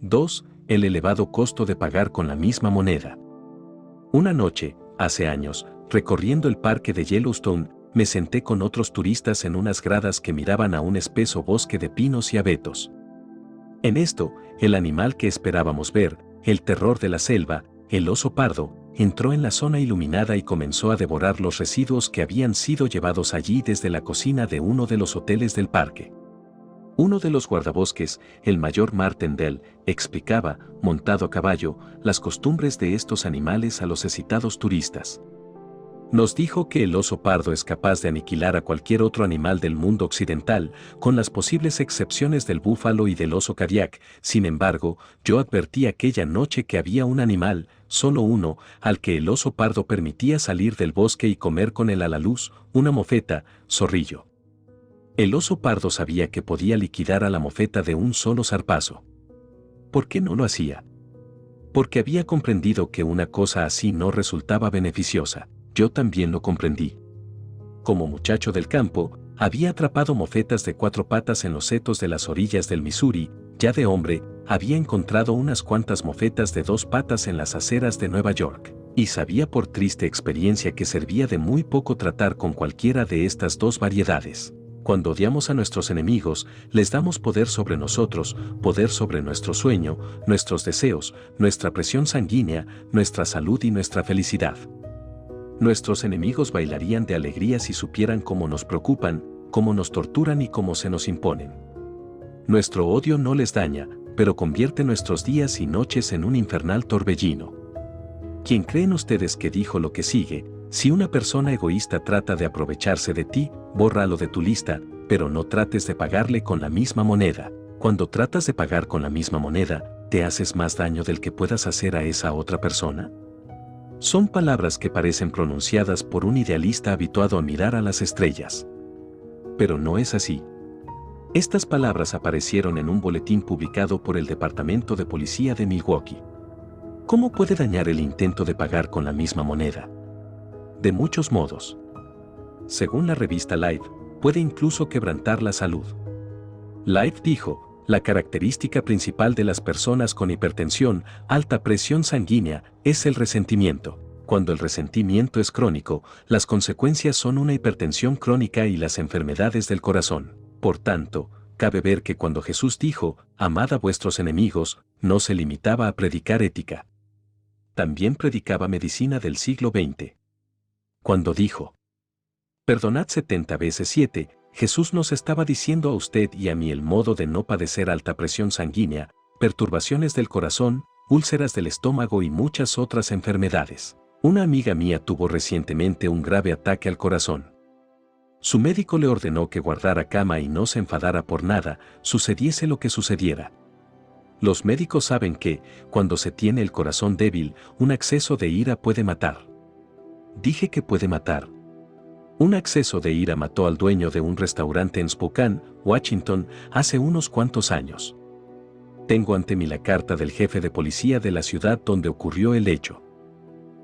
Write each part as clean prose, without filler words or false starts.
2. El elevado costo de pagar con la misma moneda. Una noche, hace años, recorriendo el parque de Yellowstone, me senté con otros turistas en unas gradas que miraban a un espeso bosque de pinos y abetos. En esto, el animal que esperábamos ver, el terror de la selva, el oso pardo, entró en la zona iluminada y comenzó a devorar los residuos que habían sido llevados allí desde la cocina de uno de los hoteles del parque. Uno de los guardabosques, el mayor Martendale, explicaba, montado a caballo, las costumbres de estos animales a los excitados turistas. Nos dijo que el oso pardo es capaz de aniquilar a cualquier otro animal del mundo occidental, con las posibles excepciones del búfalo y del oso Kodiak. Sin embargo, yo advertí aquella noche que había un animal, solo uno, al que el oso pardo permitía salir del bosque y comer con él a la luz, una mofeta, zorrillo. El oso pardo sabía que podía liquidar a la mofeta de un solo zarpazo. ¿Por qué no lo hacía? Porque había comprendido que una cosa así no resultaba beneficiosa. Yo también lo comprendí. Como muchacho del campo, había atrapado mofetas de 4 patas en los setos de las orillas del Missouri. Ya de hombre, había encontrado unas cuantas mofetas de 2 patas en las aceras de Nueva York, y sabía por triste experiencia que servía de muy poco tratar con cualquiera de estas dos variedades. Cuando odiamos a nuestros enemigos, les damos poder sobre nosotros, poder sobre nuestro sueño, nuestros deseos, nuestra presión sanguínea, nuestra salud y nuestra felicidad. Nuestros enemigos bailarían de alegría si supieran cómo nos preocupan, cómo nos torturan y cómo se nos imponen. Nuestro odio no les daña, pero convierte nuestros días y noches en un infernal torbellino. ¿Quién creen ustedes que dijo lo que sigue? Si una persona egoísta trata de aprovecharse de ti, bórralo de tu lista, pero no trates de pagarle con la misma moneda. Cuando tratas de pagar con la misma moneda, ¿te haces más daño del que puedas hacer a esa otra persona? Son palabras que parecen pronunciadas por un idealista habituado a mirar a las estrellas. Pero no es así. Estas palabras aparecieron en un boletín publicado por el Departamento de Policía de Milwaukee. ¿Cómo puede dañar el intento de pagar con la misma moneda? De muchos modos. Según la revista Life, puede incluso quebrantar la salud. Life dijo, la característica principal de las personas con hipertensión, alta presión sanguínea, es el resentimiento. Cuando el resentimiento es crónico, las consecuencias son una hipertensión crónica y las enfermedades del corazón. Por tanto, cabe ver que cuando Jesús dijo, amad a vuestros enemigos, no se limitaba a predicar ética. También predicaba medicina del siglo XX. Cuando dijo, perdonad 70 veces 7, Jesús nos estaba diciendo a usted y a mí el modo de no padecer alta presión sanguínea, perturbaciones del corazón, úlceras del estómago y muchas otras enfermedades. Una amiga mía tuvo recientemente un grave ataque al corazón. Su médico le ordenó que guardara cama y no se enfadara por nada, sucediese lo que sucediera. Los médicos saben que, cuando se tiene el corazón débil, un exceso de ira puede matar. Dije que puede matar. Un exceso de ira mató al dueño de un restaurante en Spokane, Washington, hace unos cuantos años. Tengo ante mí la carta del jefe de policía de la ciudad donde ocurrió el hecho.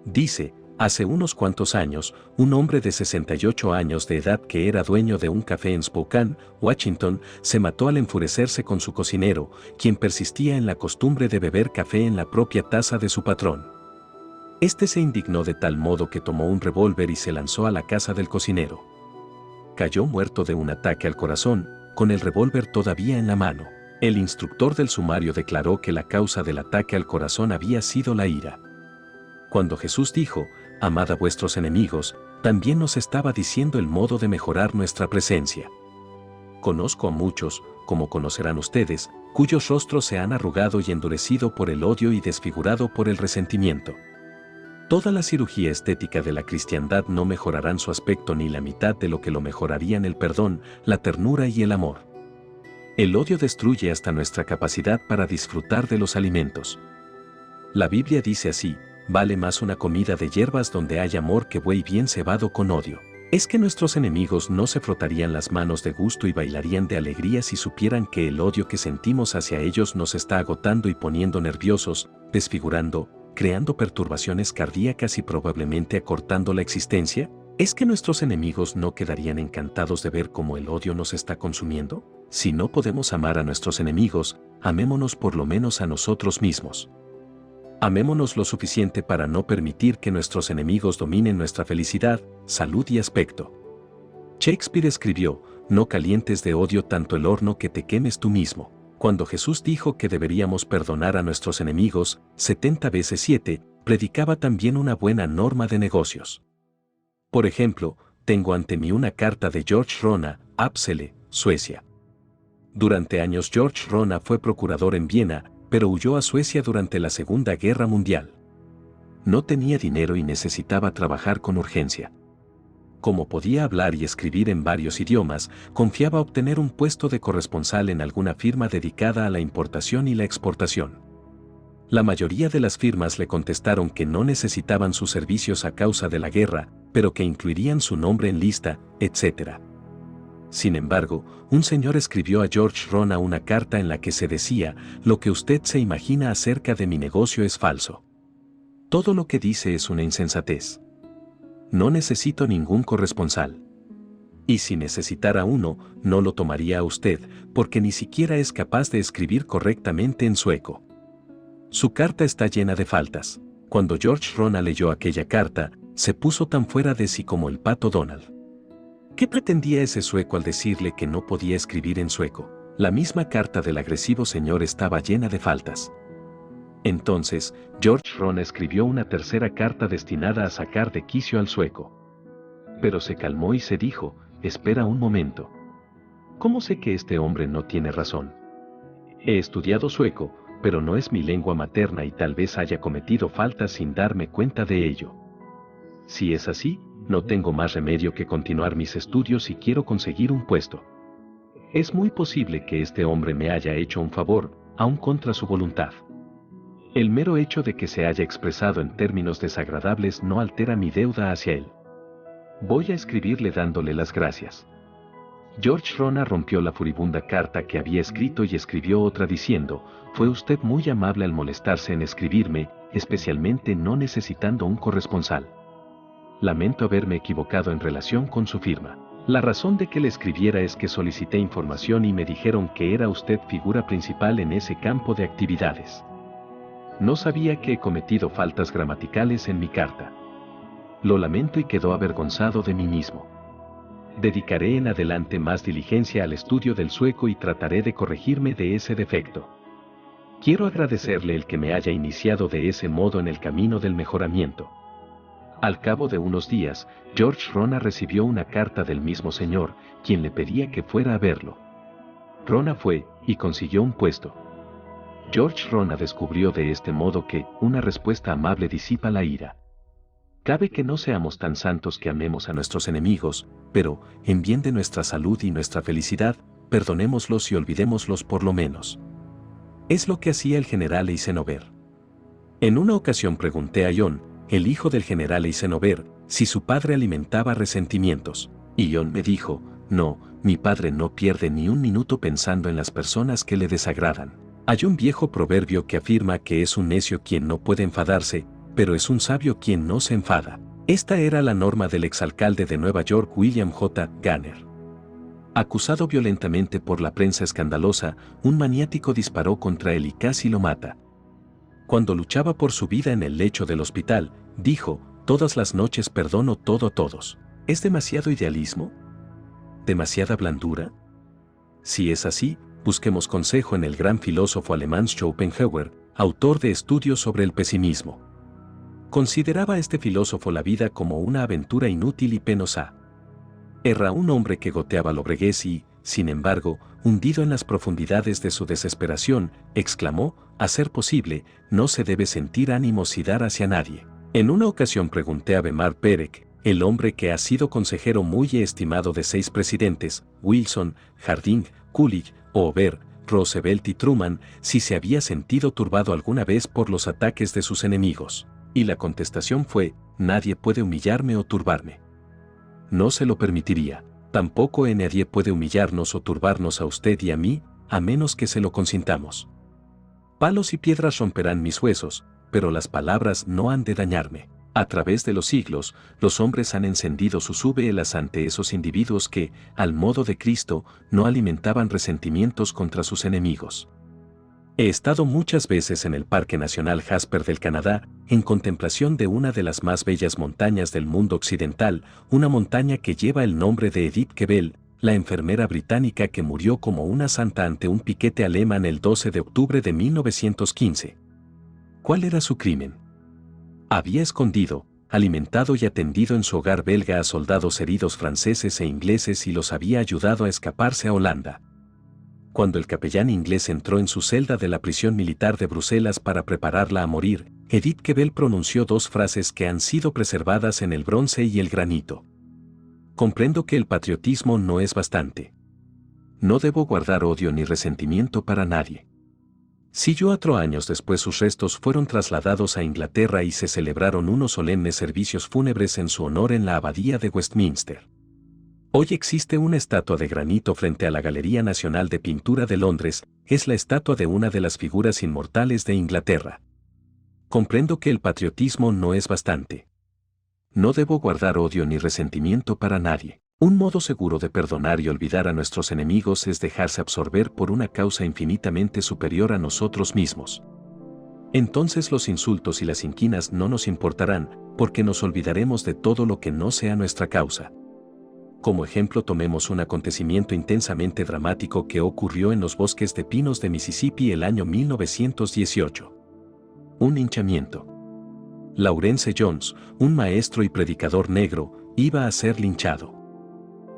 Dice, hace unos cuantos años, un hombre de 68 años de edad que era dueño de un café en Spokane, Washington, se mató al enfurecerse con su cocinero, quien persistía en la costumbre de beber café en la propia taza de su patrón. Este se indignó de tal modo que tomó un revólver y se lanzó a la casa del cocinero. Cayó muerto de un ataque al corazón, con el revólver todavía en la mano. El instructor del sumario declaró que la causa del ataque al corazón había sido la ira. Cuando Jesús dijo, amad a vuestros enemigos, también nos estaba diciendo el modo de mejorar nuestra presencia. Conozco a muchos, como conocerán ustedes, cuyos rostros se han arrugado y endurecido por el odio y desfigurado por el resentimiento. Toda la cirugía estética de la cristiandad no mejorarán su aspecto ni la mitad de lo que lo mejorarían el perdón, la ternura y el amor. El odio destruye hasta nuestra capacidad para disfrutar de los alimentos. La Biblia dice así, vale más una comida de hierbas donde hay amor que buey bien cebado con odio. ¿Es que nuestros enemigos no se frotarían las manos de gusto y bailarían de alegría si supieran que el odio que sentimos hacia ellos nos está agotando y poniendo nerviosos, desfigurando, creando perturbaciones cardíacas y probablemente acortando la existencia? ¿Es que nuestros enemigos no quedarían encantados de ver cómo el odio nos está consumiendo? Si no podemos amar a nuestros enemigos, amémonos por lo menos a nosotros mismos. Amémonos lo suficiente para no permitir que nuestros enemigos dominen nuestra felicidad, salud y aspecto. Shakespeare escribió, no calientes de odio tanto el horno que te quemes tú mismo. Cuando Jesús dijo que deberíamos perdonar a nuestros enemigos 70 veces 7, predicaba también una buena norma de negocios. Por ejemplo, tengo ante mí una carta de George Rona, Uppsala, Suecia. Durante años George Rona fue procurador en Viena, pero huyó a Suecia durante la Segunda Guerra Mundial. No tenía dinero y necesitaba trabajar con urgencia. Como podía hablar y escribir en varios idiomas, confiaba obtener un puesto de corresponsal en alguna firma dedicada a la importación y la exportación. La mayoría de las firmas le contestaron que no necesitaban sus servicios a causa de la guerra, pero que incluirían su nombre en lista, etc. Sin embargo, un señor escribió a George Rona una carta en la que se decía, lo que usted se imagina acerca de mi negocio es falso. Todo lo que dice es una insensatez. No necesito ningún corresponsal. Y si necesitara uno, no lo tomaría a usted, porque ni siquiera es capaz de escribir correctamente en sueco. Su carta está llena de faltas. Cuando George Rona leyó aquella carta, se puso tan fuera de sí como el pato Donald. ¿Qué pretendía ese sueco al decirle que no podía escribir en sueco? La misma carta del agresivo señor estaba llena de faltas. Entonces, George Rona escribió una tercera carta destinada a sacar de quicio al sueco. Pero se calmó y se dijo, espera un momento. ¿Cómo sé que este hombre no tiene razón? He estudiado sueco, pero no es mi lengua materna y tal vez haya cometido faltas sin darme cuenta de ello. Si es así, no tengo más remedio que continuar mis estudios si quiero conseguir un puesto. Es muy posible que este hombre me haya hecho un favor, aun contra su voluntad. El mero hecho de que se haya expresado en términos desagradables no altera mi deuda hacia él. Voy a escribirle dándole las gracias. George Rona rompió la furibunda carta que había escrito y escribió otra diciendo, fue usted muy amable al molestarse en escribirme, especialmente no necesitando un corresponsal. Lamento haberme equivocado en relación con su firma. La razón de que le escribiera es que solicité información y me dijeron que era usted figura principal en ese campo de actividades. No sabía que he cometido faltas gramaticales en mi carta. Lo lamento y quedo avergonzado de mí mismo. Dedicaré en adelante más diligencia al estudio del sueco y trataré de corregirme de ese defecto. Quiero agradecerle el que me haya iniciado de ese modo en el camino del mejoramiento. Al cabo de unos días, George Rona recibió una carta del mismo señor, quien le pedía que fuera a verlo. Rona fue, y consiguió un puesto. George Rona descubrió de este modo que una respuesta amable disipa la ira. Cabe que no seamos tan santos que amemos a nuestros enemigos, pero, en bien de nuestra salud y nuestra felicidad, perdonémoslos y olvidémoslos por lo menos. Es lo que hacía el general Eisenhower. En una ocasión pregunté a John, el hijo del general Eisenhower, si su padre alimentaba resentimientos, y John me dijo, no, mi padre no pierde ni un minuto pensando en las personas que le desagradan. Hay un viejo proverbio que afirma que es un necio quien no puede enfadarse, pero es un sabio quien no se enfada. Esta era la norma del exalcalde de Nueva York William J. Garner. Acusado violentamente por la prensa escandalosa, un maniático disparó contra él y casi lo mata. Cuando luchaba por su vida en el lecho del hospital, dijo, todas las noches perdono todo a todos. ¿Es demasiado idealismo? ¿Demasiada blandura? Si es así, busquemos consejo en el gran filósofo alemán Schopenhauer, autor de Estudios sobre el pesimismo. Consideraba este filósofo la vida como una aventura inútil y penosa. Era un hombre que goteaba lobreguez y, sin embargo, hundido en las profundidades de su desesperación, exclamó, a ser posible, no se debe sentir ánimos y dar hacia nadie. En una ocasión pregunté a Bemar Perec, el hombre que ha sido consejero muy estimado de 6 presidentes, Wilson, Harding, Coolidge, Hoover, Roosevelt y Truman, si se había sentido turbado alguna vez por los ataques de sus enemigos. Y la contestación fue, nadie puede humillarme o turbarme. No se lo permitiría. Tampoco nadie puede humillarnos o turbarnos a usted y a mí, a menos que se lo consintamos. Palos y piedras romperán mis huesos, pero las palabras no han de dañarme. A través de los siglos, los hombres han encendido sus velas ante esos individuos que, al modo de Cristo, no alimentaban resentimientos contra sus enemigos. He estado muchas veces en el Parque Nacional Jasper del Canadá, en contemplación de una de las más bellas montañas del mundo occidental, una montaña que lleva el nombre de Edith Cavell, la enfermera británica que murió como una santa ante un piquete alemán el 12 de octubre de 1915. ¿Cuál era su crimen? Había escondido, alimentado y atendido en su hogar belga a soldados heridos franceses e ingleses y los había ayudado a escaparse a Holanda. Cuando el capellán inglés entró en su celda de la prisión militar de Bruselas para prepararla a morir, Edith Cavell pronunció dos frases que han sido preservadas en el bronce y el granito. Comprendo que el patriotismo no es bastante. No debo guardar odio ni resentimiento para nadie. Si 4 años después sus restos fueron trasladados a Inglaterra y se celebraron unos solemnes servicios fúnebres en su honor en la abadía de Westminster. Hoy existe una estatua de granito frente a la Galería Nacional de Pintura de Londres, es la estatua de una de las figuras inmortales de Inglaterra. Comprendo que el patriotismo no es bastante. No debo guardar odio ni resentimiento para nadie. Un modo seguro de perdonar y olvidar a nuestros enemigos es dejarse absorber por una causa infinitamente superior a nosotros mismos. Entonces los insultos y las inquinas no nos importarán, porque nos olvidaremos de todo lo que no sea nuestra causa. Como ejemplo tomemos un acontecimiento intensamente dramático que ocurrió en los bosques de pinos de Mississippi el año 1918. Un linchamiento. Lawrence Jones, un maestro y predicador negro, iba a ser linchado.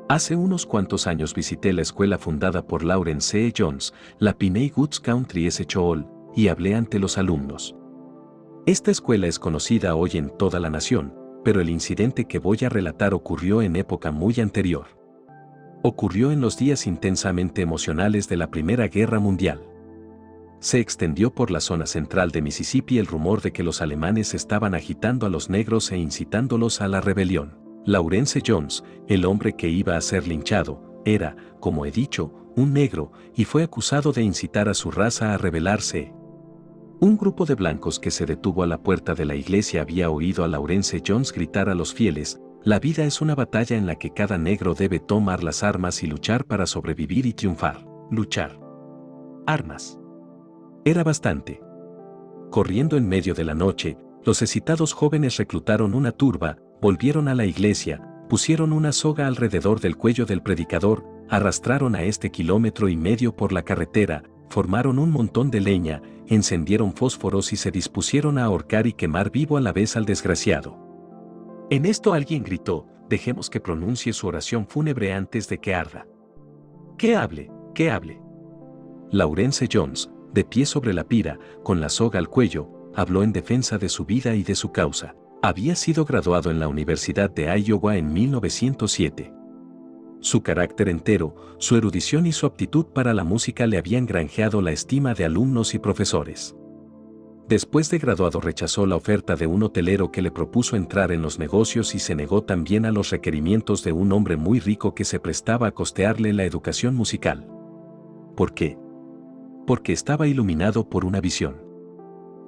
Hace unos cuantos años visité la escuela fundada por Lawrence C. Jones, la Piney Woods Country S. Hall, y hablé ante los alumnos. Esta escuela es conocida hoy en toda la nación, pero el incidente que voy a relatar ocurrió en época muy anterior. Ocurrió en los días intensamente emocionales de la Primera Guerra Mundial. Se extendió por la zona central de Mississippi el rumor de que los alemanes estaban agitando a los negros e incitándolos a la rebelión. Lawrence Jones, el hombre que iba a ser linchado, era, como he dicho, un negro, y fue acusado de incitar a su raza a rebelarse. Un grupo de blancos que se detuvo a la puerta de la iglesia había oído a Lawrence Jones gritar a los fieles: la vida es una batalla en la que cada negro debe tomar las armas y luchar para sobrevivir y triunfar. Luchar. Armas. Era bastante. Corriendo en medio de la noche, los excitados jóvenes reclutaron una turba, volvieron a la iglesia, pusieron una soga alrededor del cuello del predicador, arrastraron a 1,5 kilómetros por la carretera, formaron un montón de leña, encendieron fósforos y se dispusieron a ahorcar y quemar vivo a la vez al desgraciado. En esto alguien gritó: dejemos que pronuncie su oración fúnebre antes de que arda. ¡Que hable, que hable! Lawrence Jones, de pie sobre la pira, con la soga al cuello, habló en defensa de su vida y de su causa. Había sido graduado en la Universidad de Iowa en 1907. Su carácter entero, su erudición y su aptitud para la música le habían granjeado la estima de alumnos y profesores. Después de graduado rechazó la oferta de un hotelero que le propuso entrar en los negocios y se negó también a los requerimientos de un hombre muy rico que se prestaba a costearle la educación musical. ¿Por qué? Porque estaba iluminado por una visión.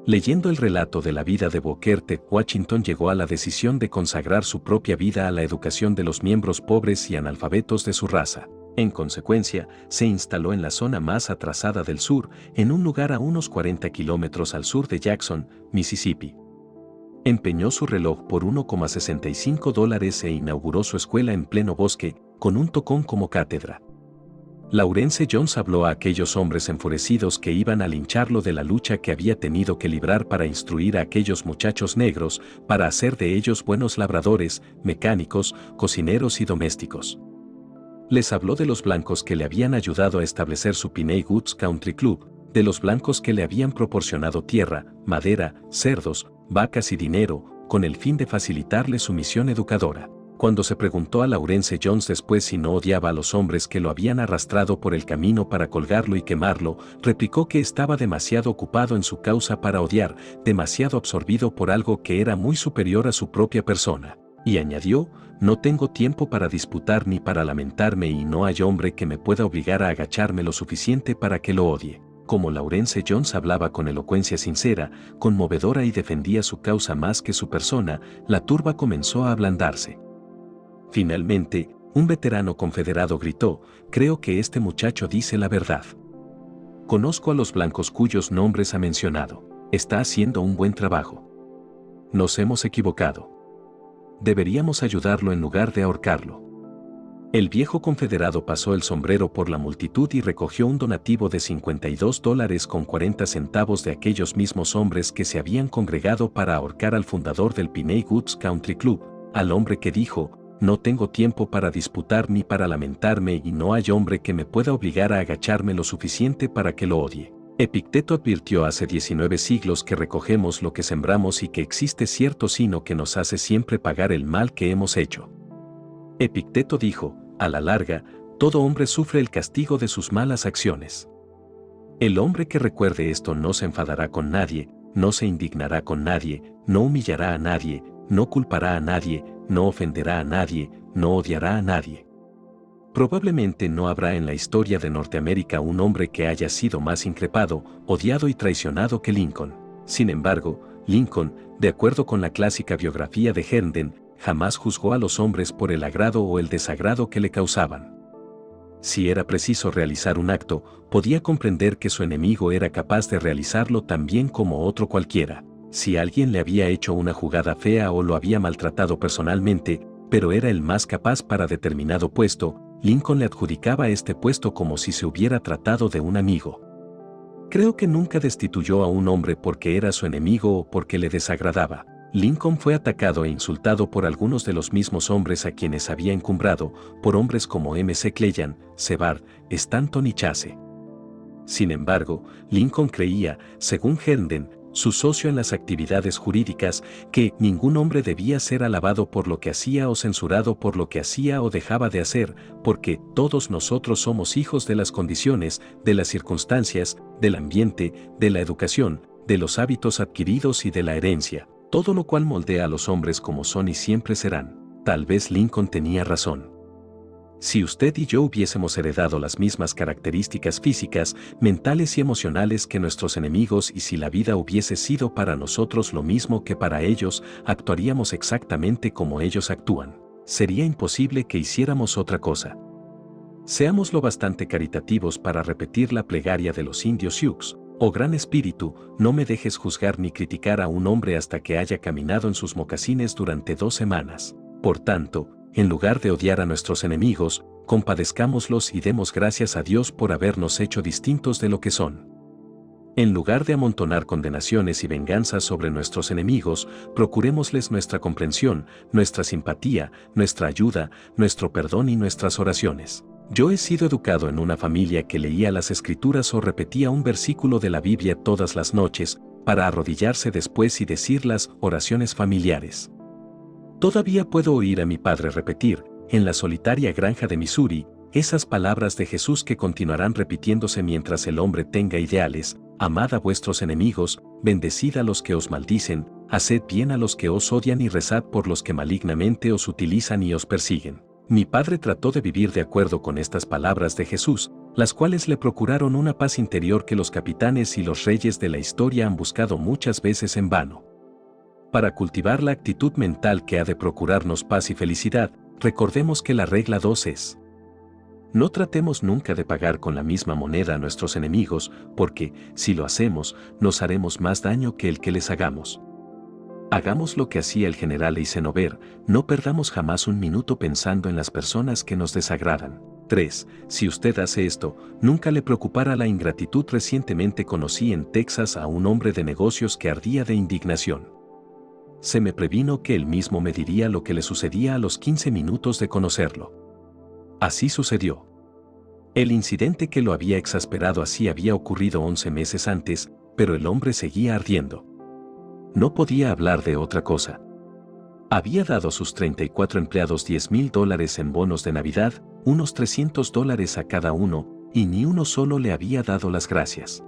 Leyendo el relato de la vida de Booker T. Washington llegó a la decisión de consagrar su propia vida a la educación de los miembros pobres y analfabetos de su raza. En consecuencia, se instaló en la zona más atrasada del sur, en un lugar a unos 40 kilómetros al sur de Jackson, Mississippi. Empeñó su reloj por $1,65 e inauguró su escuela en pleno bosque, con un tocón como cátedra. Lawrence Jones habló a aquellos hombres enfurecidos que iban a lincharlo de la lucha que había tenido que librar para instruir a aquellos muchachos negros, para hacer de ellos buenos labradores, mecánicos, cocineros y domésticos. Les habló de los blancos que le habían ayudado a establecer su Piney Woods Country Club, de los blancos que le habían proporcionado tierra, madera, cerdos, vacas y dinero, con el fin de facilitarle su misión educadora. Cuando se preguntó a Lawrence Jones después si no odiaba a los hombres que lo habían arrastrado por el camino para colgarlo y quemarlo, replicó que estaba demasiado ocupado en su causa para odiar, demasiado absorbido por algo que era muy superior a su propia persona. Y añadió: no tengo tiempo para disputar ni para lamentarme y no hay hombre que me pueda obligar a agacharme lo suficiente para que lo odie. como Laurence Jones hablaba con elocuencia sincera, conmovedora y defendía su causa más que su persona, la turba comenzó a ablandarse. Finalmente, un veterano confederado gritó: «Creo que este muchacho dice la verdad. Conozco a los blancos cuyos nombres ha mencionado. Está haciendo un buen trabajo. Nos hemos equivocado. Deberíamos ayudarlo en lugar de ahorcarlo». El viejo confederado pasó el sombrero por la multitud y recogió un donativo de $52.40 de aquellos mismos hombres que se habían congregado para ahorcar al fundador del Piney Woods Country Club, al hombre que dijo: «No tengo tiempo para disputar ni para lamentarme y no hay hombre que me pueda obligar a agacharme lo suficiente para que lo odie». Epicteto advirtió hace 19 siglos que recogemos lo que sembramos y que existe cierto sino que nos hace siempre pagar el mal que hemos hecho. Epicteto dijo: «A la larga, todo hombre sufre el castigo de sus malas acciones». El hombre que recuerde esto no se enfadará con nadie, no se indignará con nadie, no humillará a nadie, no culpará a nadie, no ofenderá a nadie, no odiará a nadie. Probablemente no habrá en la historia de Norteamérica un hombre que haya sido más increpado, odiado y traicionado que Lincoln. Sin embargo, Lincoln, de acuerdo con la clásica biografía de Herndon, jamás juzgó a los hombres por el agrado o el desagrado que le causaban. Si era preciso realizar un acto, podía comprender que su enemigo era capaz de realizarlo tan bien como otro cualquiera. Si alguien le había hecho una jugada fea o lo había maltratado personalmente, pero era el más capaz para determinado puesto, Lincoln le adjudicaba este puesto como si se hubiera tratado de un amigo. Creo que nunca destituyó a un hombre porque era su enemigo o porque le desagradaba. Lincoln fue atacado e insultado por algunos de los mismos hombres a quienes había encumbrado, por hombres como M.C. Cleland, Sebard, Stanton y Chase. Sin embargo, Lincoln creía, según Herndon, su socio en las actividades jurídicas, que ningún hombre debía ser alabado por lo que hacía o censurado por lo que hacía o dejaba de hacer, porque todos nosotros somos hijos de las condiciones, de las circunstancias, del ambiente, de la educación, de los hábitos adquiridos y de la herencia. Todo lo cual moldea a los hombres como son y siempre serán. Tal vez Lincoln tenía razón. Si usted y yo hubiésemos heredado las mismas características físicas, mentales y emocionales que nuestros enemigos y si la vida hubiese sido para nosotros lo mismo que para ellos, actuaríamos exactamente como ellos actúan. Sería imposible que hiciéramos otra cosa. Seamos lo bastante caritativos para repetir la plegaria de los indios Sioux. Oh Gran Espíritu, no me dejes juzgar ni criticar a un hombre hasta que haya caminado en sus mocasines durante 2 semanas. Por tanto, en lugar de odiar a nuestros enemigos, compadezcámoslos y demos gracias a Dios por habernos hecho distintos de lo que son. En lugar de amontonar condenaciones y venganzas sobre nuestros enemigos, procurémosles nuestra comprensión, nuestra simpatía, nuestra ayuda, nuestro perdón y nuestras oraciones. Yo he sido educado en una familia que leía las Escrituras o repetía un versículo de la Biblia todas las noches, para arrodillarse después y decir las oraciones familiares. Todavía puedo oír a mi padre repetir, en la solitaria granja de Missouri, esas palabras de Jesús que continuarán repitiéndose mientras el hombre tenga ideales: amad a vuestros enemigos, bendecid a los que os maldicen, haced bien a los que os odian y rezad por los que malignamente os utilizan y os persiguen. Mi padre trató de vivir de acuerdo con estas palabras de Jesús, las cuales le procuraron una paz interior que los capitanes y los reyes de la historia han buscado muchas veces en vano. Para cultivar la actitud mental que ha de procurarnos paz y felicidad, recordemos que la regla 2 es: no tratemos nunca de pagar con la misma moneda a nuestros enemigos, porque, si lo hacemos, nos haremos más daño que el que les hagamos. Hagamos lo que hacía el general Eisenhower, no perdamos jamás un minuto pensando en las personas que nos desagradan. 3. Si usted hace esto, nunca le preocupará la ingratitud. Recientemente conocí en Texas a un hombre de negocios que ardía de indignación. Se me previno que él mismo me diría lo que le sucedía a los 15 minutos de conocerlo. Así sucedió. El incidente que lo había exasperado así había ocurrido 11 meses antes, pero el hombre seguía ardiendo. No podía hablar de otra cosa. Había dado a sus 34 empleados $10,000 en bonos de Navidad, unos $300 a cada uno, y ni uno solo le había dado las gracias.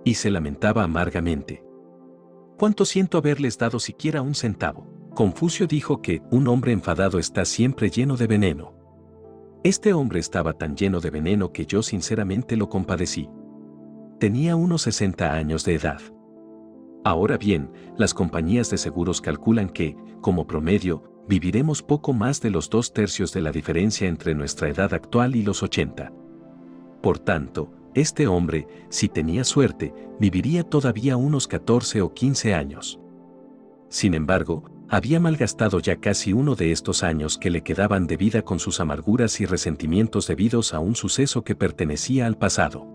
Y se lamentaba amargamente. ¿Cuánto siento haberles dado siquiera un centavo? Confucio dijo que un hombre enfadado está siempre lleno de veneno. Este hombre estaba tan lleno de veneno que yo sinceramente lo compadecí. Tenía unos 60 años de edad. Ahora bien, las compañías de seguros calculan que, como promedio, viviremos poco más de los 2/3 de la diferencia entre nuestra edad actual y los 80. Por tanto, este hombre, si tenía suerte, viviría todavía unos 14 o 15 años. Sin embargo, había malgastado ya casi uno de estos años que le quedaban de vida con sus amarguras y resentimientos debidos a un suceso que pertenecía al pasado.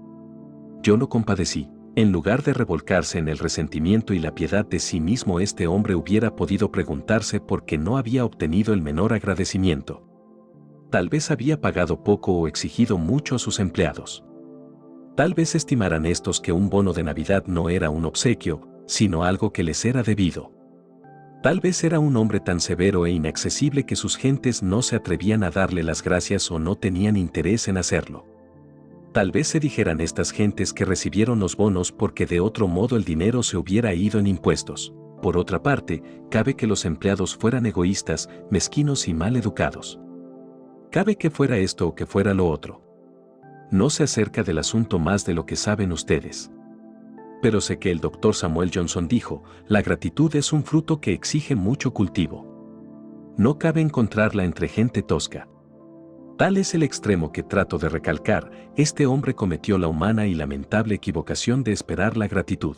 Yo lo compadecí. En lugar de revolcarse en el resentimiento y la piedad de sí mismo, este hombre hubiera podido preguntarse por qué no había obtenido el menor agradecimiento. Tal vez había pagado poco o exigido mucho a sus empleados. Tal vez estimaran estos que un bono de Navidad no era un obsequio, sino algo que les era debido. Tal vez era un hombre tan severo e inaccesible que sus gentes no se atrevían a darle las gracias o no tenían interés en hacerlo. Tal vez se dijeran estas gentes que recibieron los bonos porque de otro modo el dinero se hubiera ido en impuestos. Por otra parte, cabe que los empleados fueran egoístas, mezquinos y mal educados. Cabe que fuera esto o que fuera lo otro. No sé acerca del asunto más de lo que saben ustedes. Pero sé que el Dr. Samuel Johnson dijo, la gratitud es un fruto que exige mucho cultivo. No cabe encontrarla entre gente tosca. Tal es el extremo que trato de recalcar, este hombre cometió la humana y lamentable equivocación de esperar la gratitud.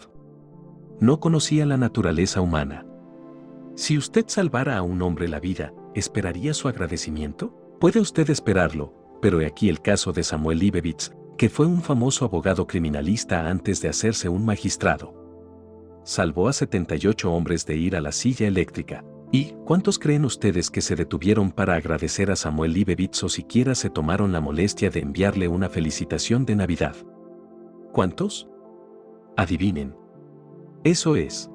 No conocía la naturaleza humana. Si usted salvara a un hombre la vida, ¿esperaría su agradecimiento? Puede usted esperarlo, pero he aquí el caso de Samuel Leibowitz, que fue un famoso abogado criminalista antes de hacerse un magistrado. Salvó a 78 hombres de ir a la silla eléctrica. ¿Y cuántos creen ustedes que se detuvieron para agradecer a Samuel Leibowitz o siquiera se tomaron la molestia de enviarle una felicitación de Navidad? ¿Cuántos? Adivinen. Eso es.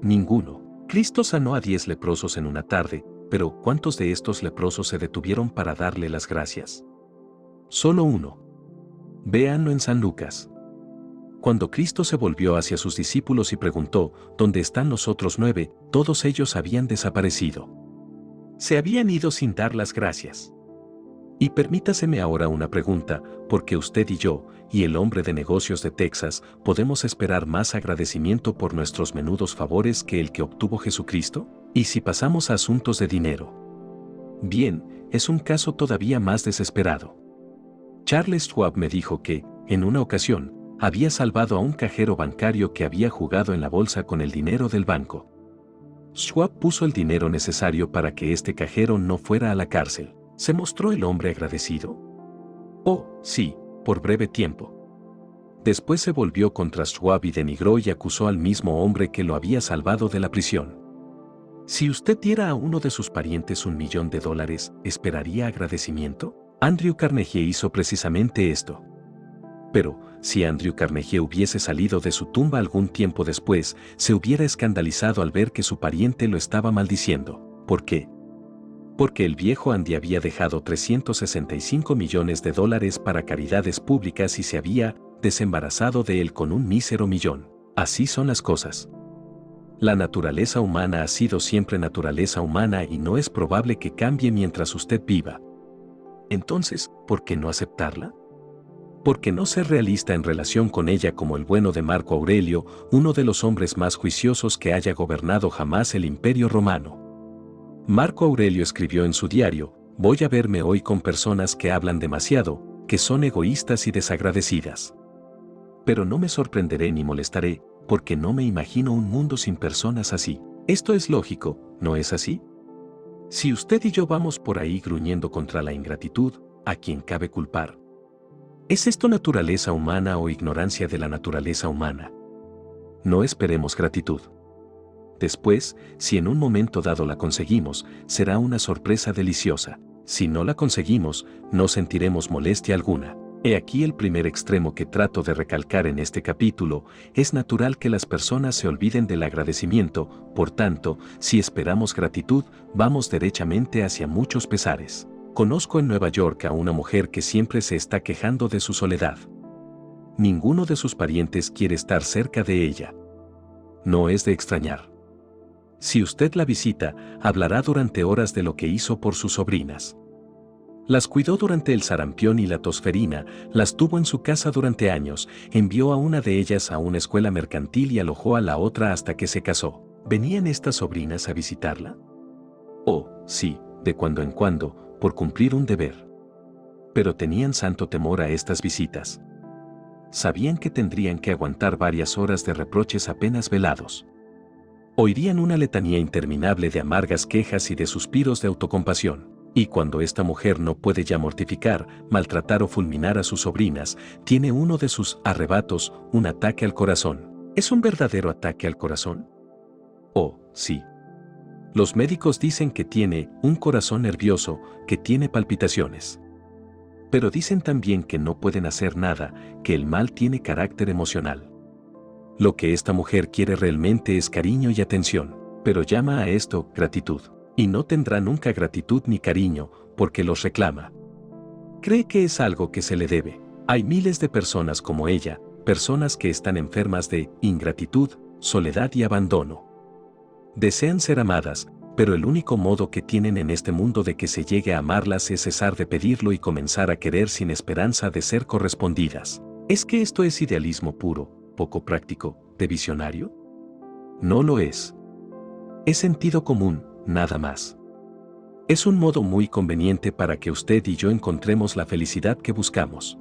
Ninguno. Cristo sanó a 10 leprosos en una tarde, pero ¿cuántos de estos leprosos se detuvieron para darle las gracias? Solo uno. Véanlo en San Lucas. Cuando Cristo se volvió hacia sus discípulos y preguntó, ¿dónde están los otros 9? Todos ellos habían desaparecido. Se habían ido sin dar las gracias. Y permítaseme ahora una pregunta, ¿por qué usted y yo, y el hombre de negocios de Texas, podemos esperar más agradecimiento por nuestros menudos favores que el que obtuvo Jesucristo? ¿Y si pasamos a asuntos de dinero? Bien, es un caso todavía más desesperado. Charles Schwab me dijo que, en una ocasión, había salvado a un cajero bancario que había jugado en la bolsa con el dinero del banco. Schwab puso el dinero necesario para que este cajero no fuera a la cárcel. ¿Se mostró el hombre agradecido? Oh, sí, por breve tiempo. Después se volvió contra Schwab y denigró y acusó al mismo hombre que lo había salvado de la prisión. Si usted diera a uno de sus parientes $1 millón, ¿esperaría agradecimiento? Andrew Carnegie hizo precisamente esto. Pero, si Andrew Carnegie hubiese salido de su tumba algún tiempo después, se hubiera escandalizado al ver que su pariente lo estaba maldiciendo. ¿Por qué? Porque el viejo Andy había dejado $365 millones para caridades públicas y se había desembarazado de él con un mísero $1 millón. Así son las cosas. La naturaleza humana ha sido siempre naturaleza humana y no es probable que cambie mientras usted viva. Entonces, ¿por qué no aceptarla? ¿Por qué no ser realista en relación con ella como el bueno de Marco Aurelio, uno de los hombres más juiciosos que haya gobernado jamás el Imperio Romano? Marco Aurelio escribió en su diario, voy a verme hoy con personas que hablan demasiado, que son egoístas y desagradecidas. Pero no me sorprenderé ni molestaré, porque no me imagino un mundo sin personas así. Esto es lógico, ¿no es así? Si usted y yo vamos por ahí gruñendo contra la ingratitud, ¿a quién cabe culpar? ¿Es esto naturaleza humana o ignorancia de la naturaleza humana? No esperemos gratitud. Después, si en un momento dado la conseguimos, será una sorpresa deliciosa. Si no la conseguimos, no sentiremos molestia alguna. He aquí el primer extremo que trato de recalcar en este capítulo, es natural que las personas se olviden del agradecimiento, por tanto, si esperamos gratitud, vamos derechamente hacia muchos pesares. Conozco en Nueva York a una mujer que siempre se está quejando de su soledad. Ninguno de sus parientes quiere estar cerca de ella. No es de extrañar. Si usted la visita, hablará durante horas de lo que hizo por sus sobrinas. Las cuidó durante el sarampión y la tosferina, las tuvo en su casa durante años, envió a una de ellas a una escuela mercantil y alojó a la otra hasta que se casó. ¿Venían estas sobrinas a visitarla? Oh, sí, de cuando en cuando, por cumplir un deber. Pero tenían santo temor a estas visitas. Sabían que tendrían que aguantar varias horas de reproches apenas velados. Oirían una letanía interminable de amargas quejas y de suspiros de autocompasión. Y cuando esta mujer no puede ya mortificar, maltratar o fulminar a sus sobrinas, tiene uno de sus arrebatos, un ataque al corazón. ¿Es un verdadero ataque al corazón? Oh, sí. Los médicos dicen que tiene un corazón nervioso, que tiene palpitaciones. Pero dicen también que no pueden hacer nada, que el mal tiene carácter emocional. Lo que esta mujer quiere realmente es cariño y atención, pero llama a esto gratitud. Y no tendrá nunca gratitud ni cariño, porque los reclama. Cree que es algo que se le debe. Hay miles de personas como ella, personas que están enfermas de ingratitud, soledad y abandono. Desean ser amadas, pero el único modo que tienen en este mundo de que se llegue a amarlas es cesar de pedirlo y comenzar a querer sin esperanza de ser correspondidas. ¿Es que esto es idealismo puro, poco práctico, de visionario? No lo es. Es sentido común, nada más. Es un modo muy conveniente para que usted y yo encontremos la felicidad que buscamos.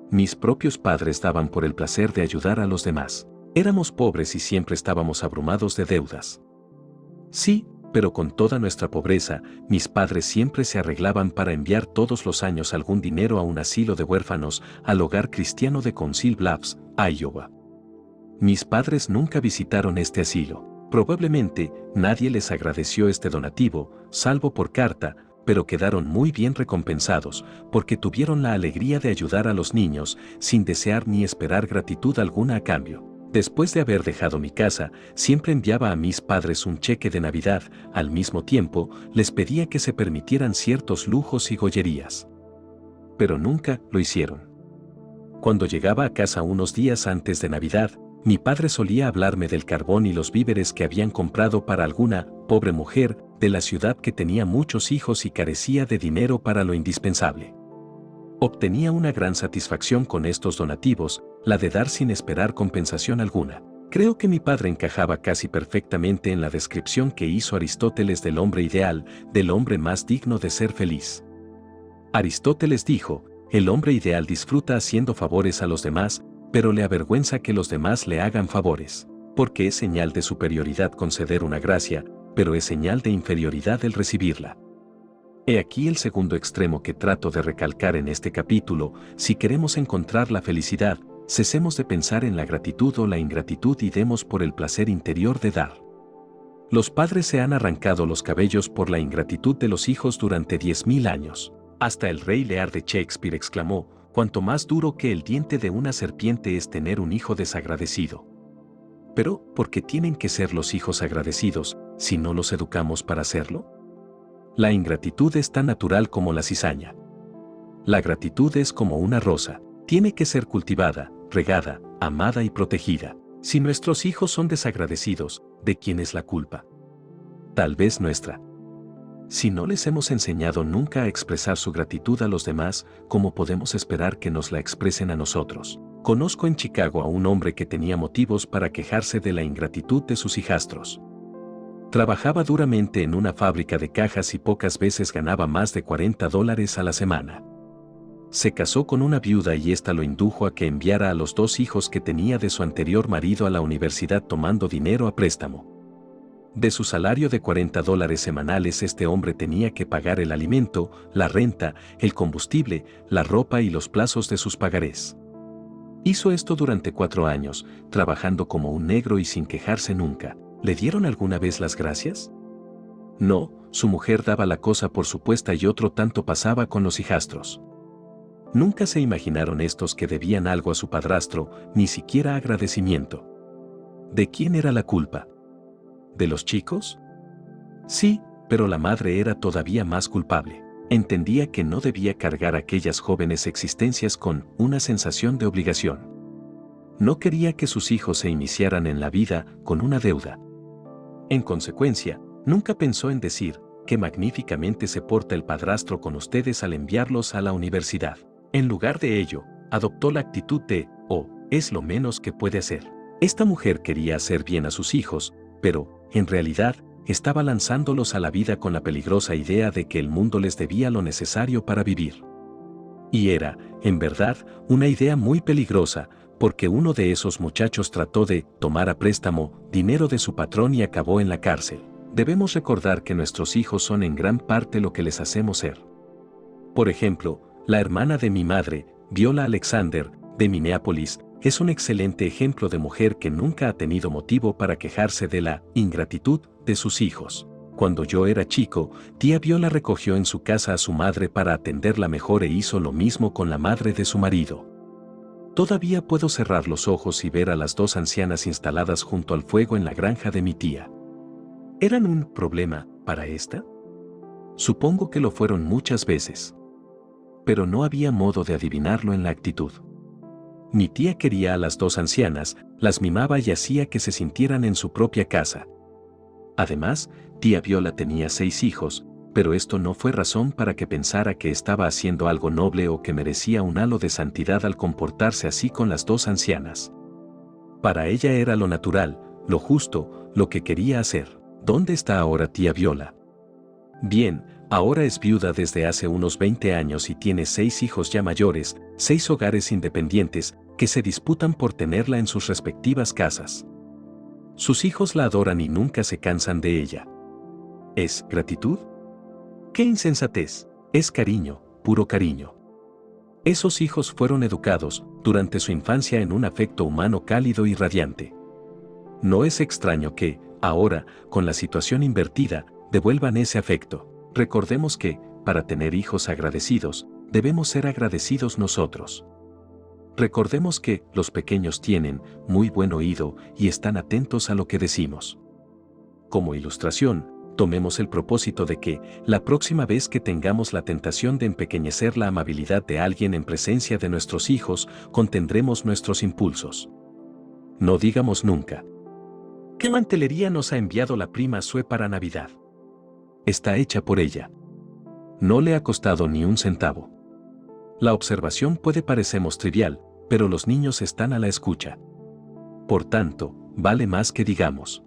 Mis propios padres daban por el placer de ayudar a los demás. Éramos pobres y siempre estábamos abrumados de deudas. Sí, pero con toda nuestra pobreza, mis padres siempre se arreglaban para enviar todos los años algún dinero a un asilo de huérfanos, al hogar cristiano de Council Bluffs, Iowa. Mis padres nunca visitaron este asilo. Probablemente nadie les agradeció este donativo, salvo por carta, pero quedaron muy bien recompensados, porque tuvieron la alegría de ayudar a los niños, sin desear ni esperar gratitud alguna a cambio. Después de haber dejado mi casa, siempre enviaba a mis padres un cheque de Navidad, al mismo tiempo, les pedía que se permitieran ciertos lujos y gollerías. Pero nunca lo hicieron. Cuando llegaba a casa unos días antes de Navidad, mi padre solía hablarme del carbón y los víveres que habían comprado para alguna pobre mujer de la ciudad que tenía muchos hijos y carecía de dinero para lo indispensable. Obtenía una gran satisfacción con estos donativos, la de dar sin esperar compensación alguna. Creo que mi padre encajaba casi perfectamente en la descripción que hizo Aristóteles del hombre ideal, del hombre más digno de ser feliz. Aristóteles dijo, el hombre ideal disfruta haciendo favores a los demás, pero le avergüenza que los demás le hagan favores, porque es señal de superioridad conceder una gracia, pero es señal de inferioridad el recibirla. He aquí el segundo extremo que trato de recalcar en este capítulo: si queremos encontrar la felicidad, cesemos de pensar en la gratitud o la ingratitud y demos por el placer interior de dar. Los padres se han arrancado los cabellos por la ingratitud de los hijos durante 10.000 años. Hasta el Rey Lear de Shakespeare exclamó: cuanto más duro que el diente de una serpiente es tener un hijo desagradecido. Pero, ¿por qué tienen que ser los hijos agradecidos, si no los educamos para hacerlo? La ingratitud es tan natural como la cizaña. La gratitud es como una rosa, tiene que ser cultivada, regada, amada y protegida. Si nuestros hijos son desagradecidos, ¿de quién es la culpa? Tal vez nuestra. Si no les hemos enseñado nunca a expresar su gratitud a los demás, ¿cómo podemos esperar que nos la expresen a nosotros? Conozco en Chicago a un hombre que tenía motivos para quejarse de la ingratitud de sus hijastros. Trabajaba duramente en una fábrica de cajas y pocas veces ganaba más de $40 a la semana. Se casó con una viuda y ésta lo indujo a que enviara a los 2 hijos que tenía de su anterior marido a la universidad tomando dinero a préstamo. De su salario de $40 semanales este hombre tenía que pagar el alimento, la renta, el combustible, la ropa y los plazos de sus pagarés. Hizo esto durante 4 años, trabajando como un negro y sin quejarse nunca. ¿Le dieron alguna vez las gracias? No, su mujer daba la cosa por supuesta y otro tanto pasaba con los hijastros. Nunca se imaginaron estos que debían algo a su padrastro, ni siquiera agradecimiento. ¿De quién era la culpa? ¿De los chicos? Sí, pero la madre era todavía más culpable. Entendía que no debía cargar aquellas jóvenes existencias con una sensación de obligación. No quería que sus hijos se iniciaran en la vida con una deuda. En consecuencia, nunca pensó en decir, qué magníficamente se porta el padrastro con ustedes al enviarlos a la universidad. En lugar de ello, adoptó la actitud de, oh, es lo menos que puede hacer. Esta mujer quería hacer bien a sus hijos, pero, en realidad, estaba lanzándolos a la vida con la peligrosa idea de que el mundo les debía lo necesario para vivir. Y era, en verdad, una idea muy peligrosa, porque uno de esos muchachos trató de tomar a préstamo dinero de su patrón y acabó en la cárcel. Debemos recordar que nuestros hijos son en gran parte lo que les hacemos ser. Por ejemplo, la hermana de mi madre, Viola Alexander, de Minneapolis, es un excelente ejemplo de mujer que nunca ha tenido motivo para quejarse de la ingratitud de sus hijos. Cuando yo era chico, tía Viola recogió en su casa a su madre para atenderla mejor e hizo lo mismo con la madre de su marido. Todavía puedo cerrar los ojos y ver a las dos ancianas instaladas junto al fuego en la granja de mi tía. ¿Eran un problema para esta? Supongo que lo fueron muchas veces. Pero no había modo de adivinarlo en la actitud. Mi tía quería a las dos ancianas, las mimaba y hacía que se sintieran en su propia casa. Además, tía Viola tenía 6 hijos, pero esto no fue razón para que pensara que estaba haciendo algo noble o que merecía un halo de santidad al comportarse así con las dos ancianas. Para ella era lo natural, lo justo, lo que quería hacer. ¿Dónde está ahora tía Viola? Bien, ahora es viuda desde hace unos 20 años y tiene 6 hijos ya mayores, 6 hogares independientes, que se disputan por tenerla en sus respectivas casas. Sus hijos la adoran y nunca se cansan de ella. ¿Es gratitud? ¡Qué insensatez! Es cariño, puro cariño. Esos hijos fueron educados, durante su infancia en un afecto humano cálido y radiante. No es extraño que, ahora, con la situación invertida, devuelvan ese afecto. Recordemos que, para tener hijos agradecidos, debemos ser agradecidos nosotros. Recordemos que los pequeños tienen muy buen oído y están atentos a lo que decimos. Como ilustración, tomemos el propósito de que, la próxima vez que tengamos la tentación de empequeñecer la amabilidad de alguien en presencia de nuestros hijos, contendremos nuestros impulsos. No digamos nunca: ¿qué mantelería nos ha enviado la prima Sue para Navidad? Está hecha por ella. No le ha costado ni un centavo. La observación puede parecernos trivial, pero los niños están a la escucha. Por tanto, vale más que digamos: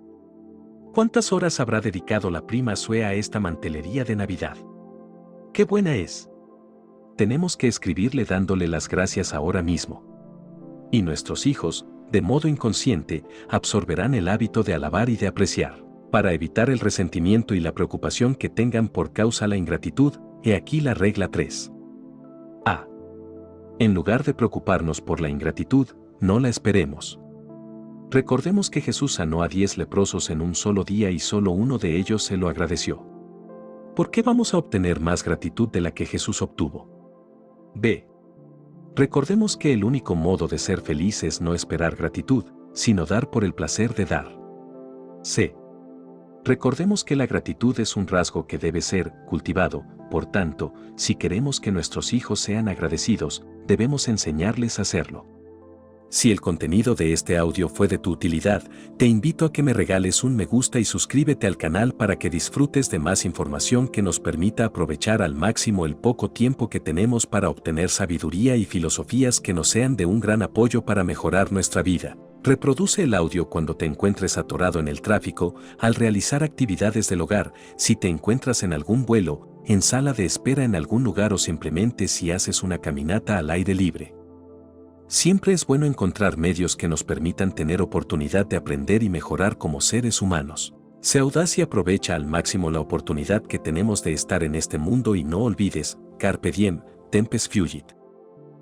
¿cuántas horas habrá dedicado la prima Sue a esta mantelería de Navidad? ¡Qué buena es! Tenemos que escribirle dándole las gracias ahora mismo. Y nuestros hijos, de modo inconsciente, absorberán el hábito de alabar y de apreciar. Para evitar el resentimiento y la preocupación que tengan por causa la ingratitud, he aquí la regla 3. A. En lugar de preocuparnos por la ingratitud, no la esperemos. Recordemos que Jesús sanó a 10 leprosos en un solo día y solo uno de ellos se lo agradeció. ¿Por qué vamos a obtener más gratitud de la que Jesús obtuvo? B. Recordemos que el único modo de ser feliz es no esperar gratitud, sino dar por el placer de dar. C. Recordemos que la gratitud es un rasgo que debe ser cultivado, por tanto, si queremos que nuestros hijos sean agradecidos, debemos enseñarles a hacerlo. Si el contenido de este audio fue de tu utilidad, te invito a que me regales un me gusta y suscríbete al canal para que disfrutes de más información que nos permita aprovechar al máximo el poco tiempo que tenemos para obtener sabiduría y filosofías que nos sean de un gran apoyo para mejorar nuestra vida. Reproduce el audio cuando te encuentres atorado en el tráfico, al realizar actividades del hogar, si te encuentras en algún vuelo, en sala de espera en algún lugar o simplemente si haces una caminata al aire libre. Siempre es bueno encontrar medios que nos permitan tener oportunidad de aprender y mejorar como seres humanos. Sé audaz y aprovecha al máximo la oportunidad que tenemos de estar en este mundo y no olvides, carpe diem, tempus fugit.